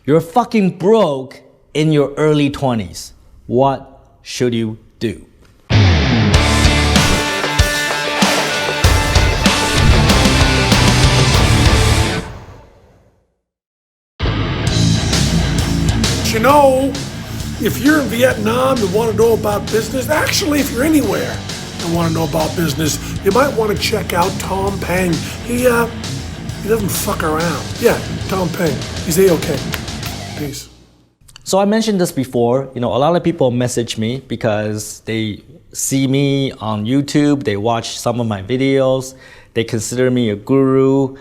You're fucking broke in your early 20s. What should you do? You know, if you're in Vietnam and want to know about business, actually, if you're anywhere and want to know about business, you might want to check out Tom Peng. He doesn't fuck around. Yeah, Tom Peng. He's A-okay. Peace. So I mentioned this before, a lot of people message me because they see me on YouTube, they watch some of my videos, they consider me a guru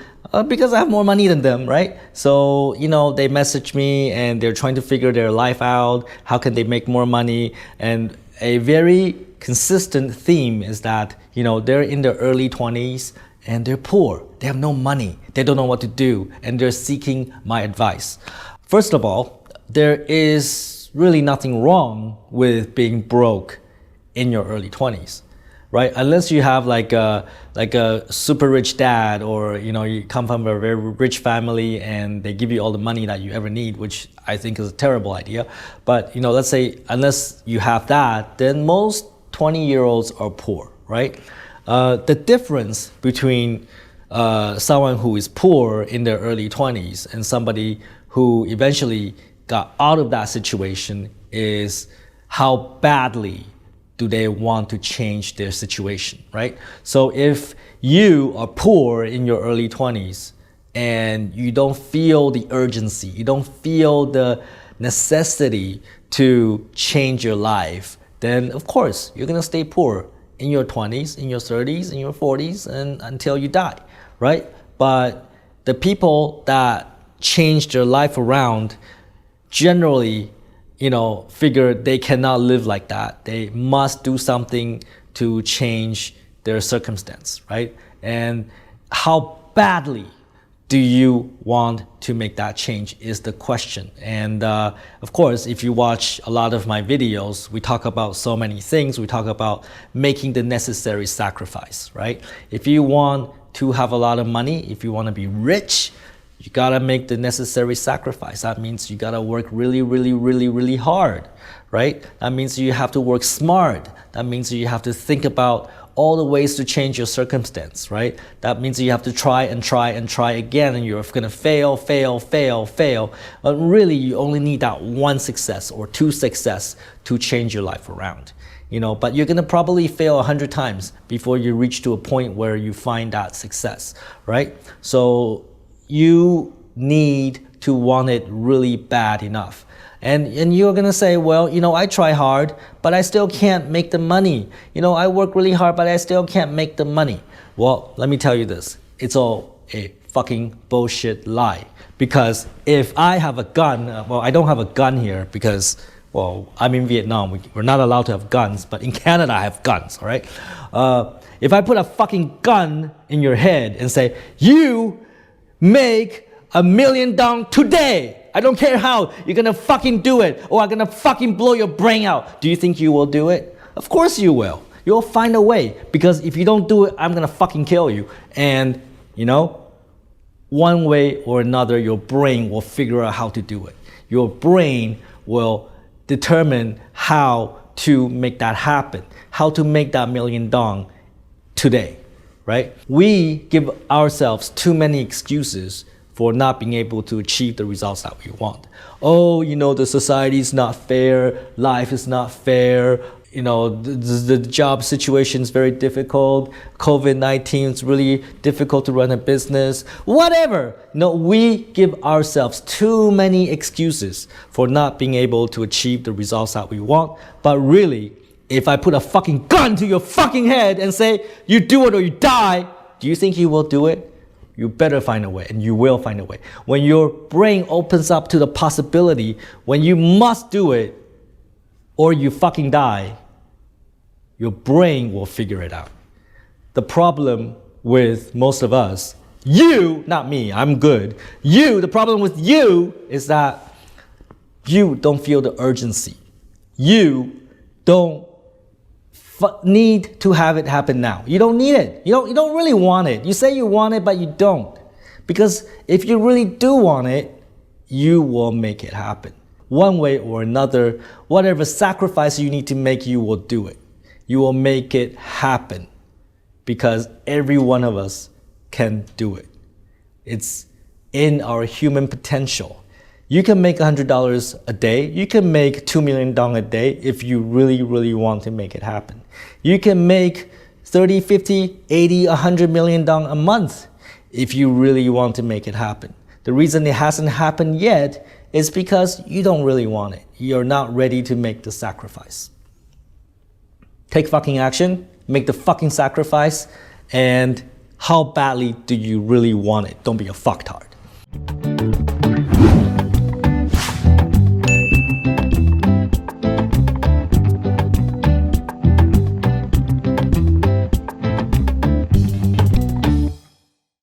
because I have more money than them, right? So, they message me and they're trying to figure their life out, how can they make more money? And a very consistent theme is that, they're in their early 20s and they're poor, they have no money, they don't know what to do, and they're seeking my advice. First of all, there is really nothing wrong with being broke in your early 20s, right? Unless you have like a super rich dad, or you come from a very rich family and they give you all the money that you ever need, which I think is a terrible idea. But let's say unless you have that, then most 20-year-olds are poor, right? The difference between someone who is poor in their early 20s and somebody who eventually got out of that situation is how badly do they want to change their situation, right? So if you are poor in your early 20s and you don't feel the urgency, you don't feel the necessity to change your life, then of course you're gonna stay poor in your 20s, in your 30s, in your 40s, and until you die, right? But the people that change their life around generally, figure they cannot live like that. They must do something to change their circumstance, right? And how badly do you want to make that change is the question. And of course, if you watch a lot of my videos, we talk about so many things. We talk about making the necessary sacrifice, right? If you want to have a lot of money, if you want to be rich, you gotta make the necessary sacrifice. That means you gotta work really, really, really, really hard, right? That means you have to work smart. That means you have to think about all the ways to change your circumstance, right? That means you have to try and try and try again, and you're gonna fail. But really, you only need that one success or two success to change your life around. But you're gonna probably fail 100 times before you reach to a point where you find that success, right? So you need to want it really bad enough. And you're gonna say, well, I try hard, but I still can't make the money. I work really hard, but I still can't make the money. Well, let me tell you this. It's all a fucking bullshit lie. Because if I have a gun, I don't have a gun here because, I'm in Vietnam. We're not allowed to have guns, but in Canada I have guns, all right? If I put a fucking gun in your head and say, you make $1 million today. I don't care how, you're gonna fucking do it, or I'm gonna fucking blow your brain out. Do you think you will do it? Of course you will. You'll find a way, because if you don't do it, I'm gonna fucking kill you. And, one way or another, your brain will figure out how to do it. Your brain will determine how to make that happen, how to make that $1 million today. Right? We give ourselves too many excuses for not being able to achieve the results that we want. Oh, the society is not fair, life is not fair, the job situation is very difficult, COVID-19 is really difficult to run a business, whatever. We give ourselves too many excuses for not being able to achieve the results that we want, but really, if I put a fucking gun to your fucking head and say, you do it or you die, do you think you will do it? You better find a way, and you will find a way. When your brain opens up to the possibility, when you must do it or you fucking die, your brain will figure it out. The problem with most of us, you, not me, I'm good. The problem with you is that you don't feel the urgency. You don't need to have it happen now. You don't need it. You don't really want it. You say you want it, but you don't. Because if you really do want it, you will make it happen. One way or another, whatever sacrifice you need to make, you will do it. You will make it happen because every one of us can do it. It's in our human potential. You can make $100 a day. You can make $2 million a day if you really, really want to make it happen. You can make 30, 50, 80, $100 million a month if you really want to make it happen. The reason it hasn't happened yet is because you don't really want it. You're not ready to make the sacrifice. Take fucking action, make the fucking sacrifice, and how badly do you really want it? Don't be a fucktard.